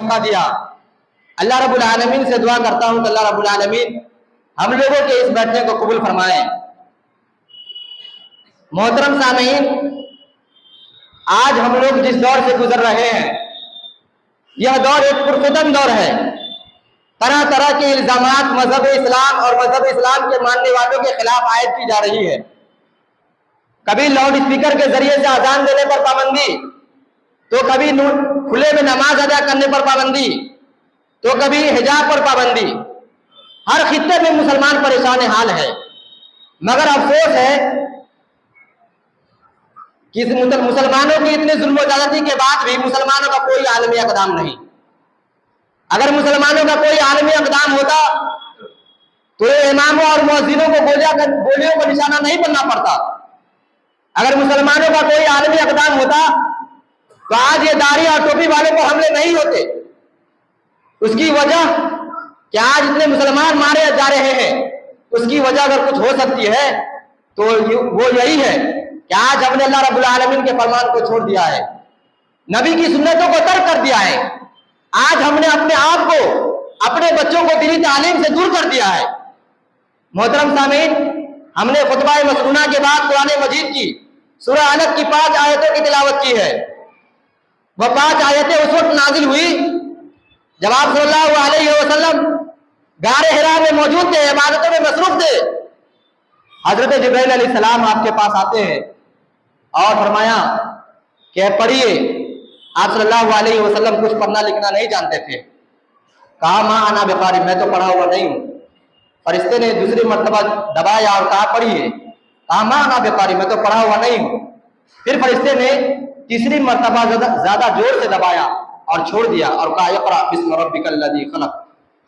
موقع دیا۔ اللہ رب العالمین سے دعا کرتا ہوں کہ اللہ رب العالمین ہم لوگوں کے اس بیٹھنے کو قبول فرمائیں۔ محترم سامعین، آج ہم لوگ جس دور سے گزر رہے ہیں یہ دور ایک پرفتن دور ہے۔ طرح طرح کے الزامات مذہب اسلام اور مذہب اسلام کے ماننے والوں کے خلاف عائد کی جا رہی ہے۔ کبھی لاؤڈ اسپیکر کے ذریعے سے اذان دینے پر پابندی، تو کبھی کھلے میں نماز ادا کرنے پر پابندی، تو کبھی حجاب پر پابندی۔ ہر خطے میں مسلمان پریشان حال ہے، مگر افسوس ہے کہ مسلمانوں کی اتنی ظلم و زیادتی کے بعد بھی مسلمانوں کا کوئی عالمی اقدام نہیں۔ اگر مسلمانوں کا کوئی عالمی اقدام ہوتا تو اماموں اور مؤذنوں کو گولیوں کو نشانہ نہیں بننا پڑتا۔ اگر مسلمانوں کا کوئی عالمی اقدام ہوتا تو آج یہ داڑھی اور ٹوپی والوں کو حملے نہیں ہوتے۔ اس کی وجہ کہ آج اتنے مسلمان مارے جا رہے ہیں، اس کی وجہ اگر کچھ ہو سکتی ہے تو وہ یہی ہے کہ آج ہم نے اللہ رب العالمین کے فرمان کو چھوڑ دیا ہے، نبی کی سنتوں کو ترک کر دیا ہے۔ آج ہم نے اپنے آپ کو، اپنے بچوں کو دینی تعلیم سے دور کر دیا ہے۔ محترم سامعین، ہم نے خطبہ مسنونہ کے بعد قرآن مجید کی سورہ علق کی 5 آیتوں کی تلاوت کی ہے۔ وہ 5 آیتیں اس وقت نازل ہوئی جب آپ صلی اللہ علیہ وسلم غار حرا میں موجود تھے، عبادتوں میں مصروف تھے۔ حضرت جبرائیل علیہ السلام آپ کے پاس آتے ہیں اور فرمایا کہ پڑھیے۔ آپ صلی اللہ علیہ وسلم کچھ پڑھنا لکھنا نہیں جانتے تھے۔ کہا ماں انا بقاری، میں تو پڑھا ہوا نہیں ہوں۔ فرشتے نے دوسری مرتبہ دبایا اور کہا پڑھیے۔ کہا ماں انا بقاری، میں تو پڑھا ہوا نہیں ہوں۔ پھر فرشتے نے تیسری مرتبہ زیادہ زور سے دبایا اور چھوڑ دیا اور کہا اقرأ بسم ربک الذی خلق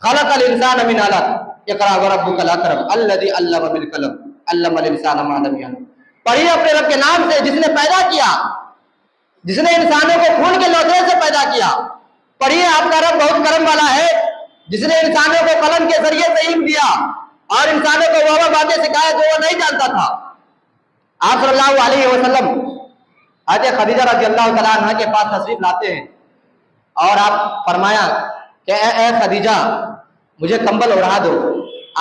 خلق الانسان من علق اقرأ وربک الاکرم الذی علم بالقلم علم الانسان ما لم یعلم۔ پڑھیے اپنے رب کے نام سے جس نے پیدا کیا، جس نے انسانوں کو خون کے لوتھڑے سے پیدا کیا۔ پڑھیے آپ کا رب بہت کرم والا ہے جس نے انسانوں کو قلم کے ذریعے سے علم دیا اور انسانوں کو وہ باتیں سکھائے جو وہ نہیں جانتا تھا۔ آپ صلی اللہ علیہ وسلم حضرت خدیجہ رضی اللہ تعالیٰ عنہ کے پاس تشریف لاتے ہیں اور آپ فرمایا کہ اے خدیجہ مجھے کمبل اڑا دو۔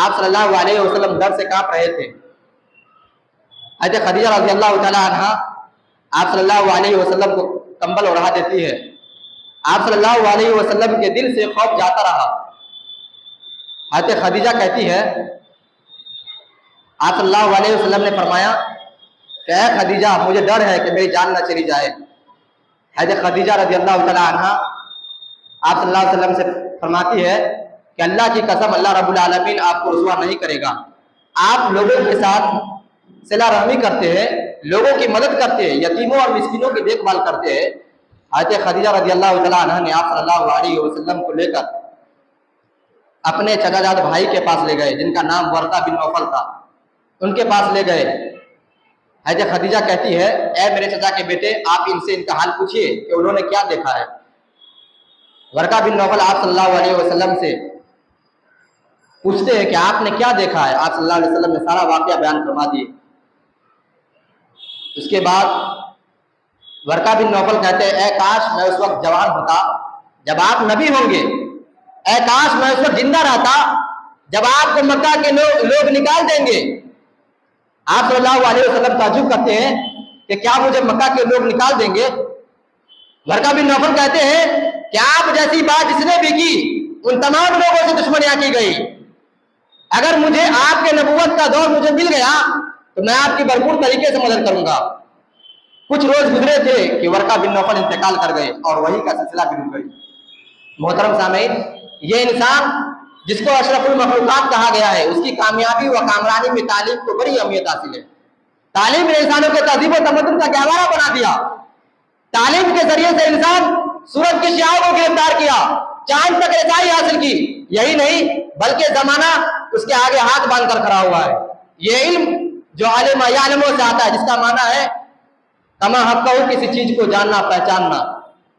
آپ صلی اللہ علیہ وسلم ڈر سے کانپ رہے تھے۔ حضرت خدیجہ رضی اللہ تعالیٰ عنہ آپ صلی اللہ علیہ وسلم کو کمبل اڑا دیتی ہے۔ آپ صلی اللہ علیہ وسلم کے دل سے خوف جاتا رہا۔ حضرت خدیجہ کہتی ہے، آپ صلی اللہ علیہ وسلم نے فرمایا کہ اے خدیجہ مجھے ڈر ہے کہ میری جان نہ چلی جائے۔ حضرت خدیجہ رضی اللہ تعالیٰ عنہ آپ صلی اللہ علیہ وسلم سے فرماتی ہے کہ اللہ کی قسم اللہ رب العالمین آپ کو رسوا نہیں کرے گا۔ آپ لوگوں کے ساتھ صلہ رحمی کرتے ہیں، لوگوں کی مدد کرتے ہیں، یتیموں اور مسکینوں کی دیکھ بھال کرتے ہیں۔ حضرت خدیجہ رضی اللہ تعالیٰ عنہ نے آپ صلی اللہ علیہ وسلم کو لے کر اپنے چچا جاد بھائی کے پاس لے گئے جن کا نام ورقہ بن نوفل تھا۔ ان کے پاس لے گئے۔ حضرت خدیجہ کہتی ہے اے میرے چچا کے بیٹے آپ ان سے ان کا حال پوچھئے کہ انہوں نے کیا دیکھا ہے۔ ورقہ بن نوفل آپ صلی اللہ علیہ وسلم سے پوچھتے ہیں کہ آپ نے کیا دیکھا ہے۔ آپ صلی اللہ علیہ وسلم نے سارا واقعہ بیان فرما دیے۔ اس کے بعد ورقہ بن نوفل کہتے ہیں اے کاش میں اس وقت جوان ہوتا جب آپ نبی ہوں گے، اے کاش میں اس وقت زندہ رہتا جب آپ کو مکہ کے لوگ نکال دیں گے۔ آپ صلی اللہ علیہ وسلم تعجب کرتے ہیں کہ کیا مجھے مکہ کے لوگ نکال دیں گے؟ ورقہ بن نوفل کہتے ہیں کہ آپ جیسی بات جس نے بھی کی ان تمام لوگوں سے دشمنیاں کی گئی۔ اگر مجھے آپ کے نبوت کا دور مجھے مل گیا تو میں آپ کی بھرپور طریقے سے مدد کروں گا۔ کچھ روز گزرے تھے کہ ورقہ بن نوفل انتقال کر گئے اور وہی کا سلسلہ بھی رک گئی۔ محترم سامعین، یہ انسان جس کو اشرف المخلوقات کہا گیا ہے، اس کی کامیابی و کامرانی میں تعلیم کو بڑی اہمیت حاصل ہے۔ تعلیم نے انسانوں کے تہذیب و تمدن کا گہوارہ بنا دیا۔ تعلیم کے ذریعے سے انسان سورج کی شعاعوں کو گرفتار کیا، چاند تک رسائی حاصل کی۔ یہی نہیں بلکہ زمانہ اس کے آگے ہاتھ باندھ کر کھڑا ہوا ہے۔ یہ علم جو عالم یعلموں سے آتا ہے، جس کا معنی ہے کما حق کسی چیز کو جاننا پہچاننا،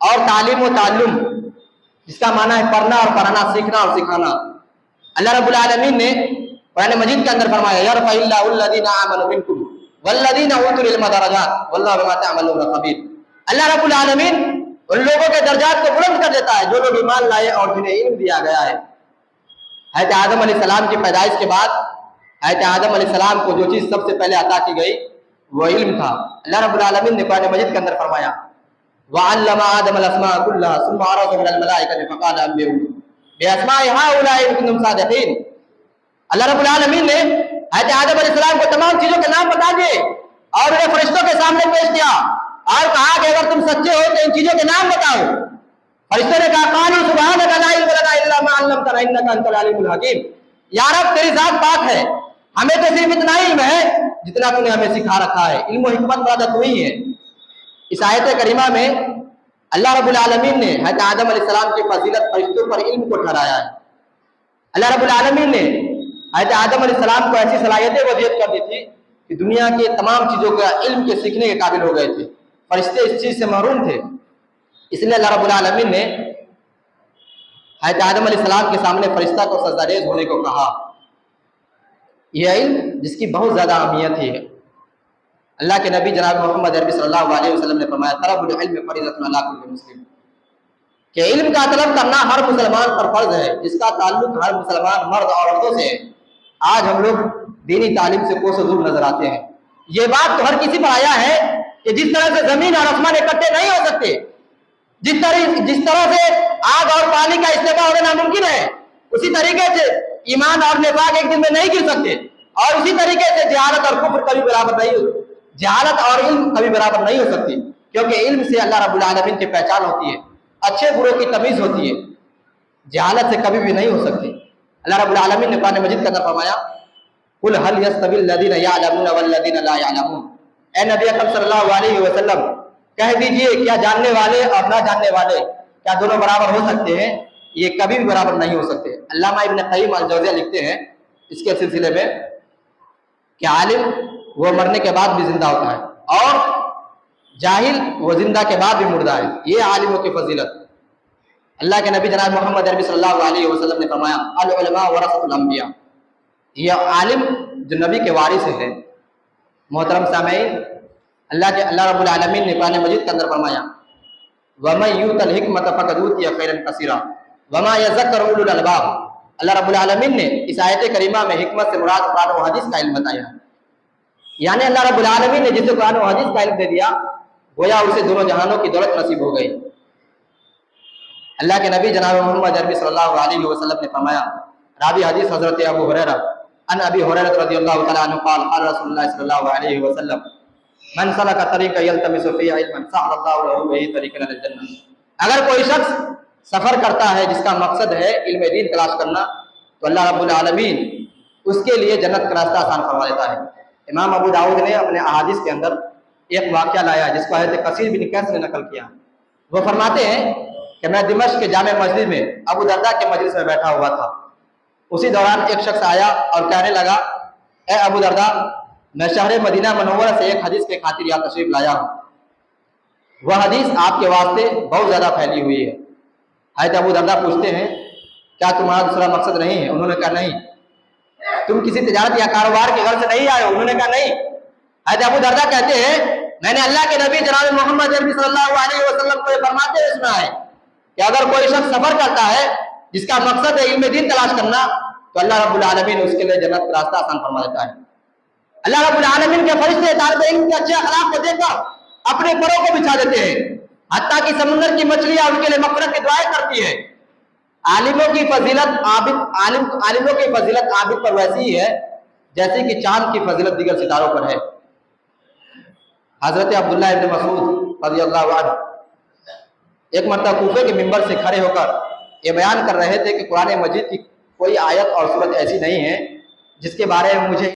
اور تعلیم و تعلم جس کا معنی ہے پڑھنا اور پڑھانا، سیکھنا اور سکھانا۔ اللہ رب العالمین نے قرآن مجید کے اندر فرمایا یرفع اللہ الذین آمنوا منکم والذین اوتوا العلم درجات واللہ بما تعملون خبیر۔ اللہ رب العالمین ان لوگوں کے درجات کو بلند کر دیتا ہے جو لوگ ایمان لائے اور جنہیں علم دیا گیا ہے۔ حضرت آدم علیہ السلام کی پیدائش کے بعد حضرت آدم علیہ السلام کو جو چیز سب سے پہلے عطا کی گئی وہ علم تھا۔ اللہ رب العالمین نے قرآن مجید کے اندر فرمایا وَعَلَّمَ آدَمَ الْأَسْمَاءَ كُلَّهَا ثُمَّ عَرَضَهُمْ عَلَى الْمَلَائِكَةِ فَقَالَ أَنبِئُونِي بِأَسْمَاءِ هَؤُلَاءِ إِن كُنتُمْ صَادِقِينَ۔ اللہ رب العالمین نے حضرت آدم علیہ السلام کو تمام چیزوں کے نام بتا دیے اور انہیں فرشتوں کے سامنے پیش کیا اور کہا کہ اگر تم سچے ہو تو ان چیزوں کے نام بتاؤ۔ فرشتوں نے کہا قالوا سبحانک لا علم لنا الا ما علمتنا انک انت العلیم الحکیم، یا رب تیری ذات پاک ہے، ہمیں تو صرف اتنا علم ہے جتنا تو نے ہمیں سکھا رکھا ہے، علم و حکمت مراد تو ہی ہے۔ اس آیت کریمہ میں اللہ رب العالمین نے حضرت آدم علیہ السلام کی فضیلت فرشتوں پر علم کو ٹھہرایا ہے۔ اللہ رب العالمین نے حضرت آدم علیہ السلام کو ایسی صلاحیتیں وضعیت کر دی تھی کہ دنیا کی تمام چیزوں کا علم کے سیکھنے کے قابل ہو گئے تھے، فرشتے اس چیز سے محروم تھے۔ اس لیے اللہ رب العالمین نے حضرت آدم علیہ السلام کے سامنے فرشتہ کو سجدہ ریز ہونے کو کہا۔ یہ علم جس کی بہت زیادہ اہمیت ہے، اللہ کے نبی جناب محمد عربی صلی اللہ علیہ وسلم نے فرمایا طلب العلم فریضۃ علی کل مسلم، کہ علم کا طلب کرنا ہر مسلمان پر فرض ہے، جس کا تعلق ہر مسلمان مرد اور عورتوں سے ہے۔ آج ہم لوگ دینی تعلیم سے کوسوں دور نظر آتے ہیں۔ یہ بات تو ہر کسی پر آیا ہے کہ جس طرح سے زمین اور آسمان اکٹھے نہیں ہو سکتے، جس طرح سے آگ اور پانی کا استعمال ہونا ناممکن ہے، اسی طریقے سے ایمان اور نفاق ایک دن میں نہیں گر سکتے، اور اسی طریقے سے جہالت اور کفر کبھی برابر نہیں ہو، جہالت اور علم کبھی برابر نہیں ہو سکتی، کیونکہ علم سے اللہ رب العالمین کی پہچان ہوتی ہے، اچھے بروں کی تمیز ہوتی ہے، جہالت سے کبھی بھی نہیں ہو سکتی۔ اللہ رب العالمین نے قرآن مجید کے اندر فرمایا قل هل يستوي الذين يعلمون والذين لا يعلمون، اے نبی اکرم صلی اللہ علیہ وسلم کہہ دیجئے کیا جاننے والے اور نہ جاننے والے کیا دونوں برابر ہو سکتے ہیں؟ یہ کبھی بھی برابر نہیں ہو سکتے۔ علامہ ابن قیم الجوزیہ لکھتے ہیں اس کے سلسلے میں کہ عالم وہ مرنے کے بعد بھی زندہ ہوتا ہے اور جاہل وہ زندہ کے بعد بھی مردہ ہے، یہ عالموں کی فضیلت۔ اللہ کے نبی جناب محمد عربی صلی اللہ علیہ وسلم نے فرمایا العلماء ورثۃ الانبیاء، یہ عالم جو نبی کے وارث ہیں۔ محترم سامعین، اللہ رب العالمین نے قرآن مجید کے اندر فرمایا وَمَن يُؤْتَ الْحِكْمَةَ فَقَدْ أُوتِيَ خَيْرًا كَثِيرًا وَمَا يَذَّكَّرُ أُولُو الْأَلْبَابِ۔ اللہ رب العالمین نے اس آیت کریمہ میں حکمت سے مراد قرآن و حدیث کا علم بتایا، یعنی اللہ رب العالمین نے جسے قرآن و حدیث کا علم دے دیا گویا اسے دونوں جہانوں کی دولت نصیب ہو گئی۔ اللہ کے نبی جناب محمد عربی صلی اللہ علیہ وسلم نے فرمایا، راوی حدیث حضرت ابو ہریرہ ان ابی ہریرہ رضی اللہ تعالی عنہ قال قال رسول اللہ صلی اللہ علیہ وسلم من سلک طریقا یلتمس فیہ علما سہل اللہ له بہ طریقا الی الجنہ۔ اگر کوئی شخص سفر کرتا ہے جس کا مقصد ہے علم دین تلاش کرنا تو اللہ رب العالمین اس کے لیے جنت کا راستہ آسان فرما دیتا ہے۔ امام ابو داؤد نے اپنے احادیث کے اندر ایک واقعہ لایا جس کو حضرت کثیر بن قیس نے نقل کیا۔ وہ فرماتے ہیں کہ میں دمشق کے جامع مسجد میں ابو درداء کے مجلس میں بیٹھا ہوا تھا، اسی دوران ایک شخص آیا اور کہنے لگا اے ابو درداء میں شہر مدینہ منورہ سے ایک حدیث کے خاطر یہاں تشریف لایا ہوں، وہ حدیث آپ کے واسطے بہت زیادہ پھیلی ہوئی ہے۔ حضرت ابو درداء پوچھتے ہیں کیا تمہارا دوسرا مقصد نہیں ہے؟ انہوں نے کہا نہیں۔ تم کسی تجارت یا کاروبار کے غرض سے نہیں آئے ہو؟ انہوں نے کہا نہیں۔ حضرت ابو درداء کہتے ہیں میں نے اللہ کے نبی جناب محمد عربی صلی اللہ علیہ وسلم کو یہ فرماتے ہوئے سنا ہے کہ اگر کوئی شخص سفر کرتا ہے جس کا مقصد ہے علم دین تلاش کرنا تو اللہ رب العالمین اس کے لیے جنت کا راستہ آسان فرما دیتا ہے۔ اللہ رب العالمین کے فرشتے طالب علم کے اچھے اخلاق کو دیکھ کر اپنے پروں کو بچھا دیتے ہیں، حتیٰ کہ سمندر کی مچھلیاں ان کے لیے مغفرت کی دعائیں کرتی ہیں۔ عالموں کی فضیلت عابد پر ویسی ہی ہے جیسے کہ چاند کی فضیلت دیگر ستاروں پر ہے۔ حضرت عبداللہ ابن مسعود رضی اللہ عنہ ایک مرتبہ کوفے کے منبر سے کھڑے ہو کر یہ بیان کر رہے تھے کہ قرآن مجید کی کوئی آیت اور سورت ایسی نہیں ہے جس کے بارے میں مجھے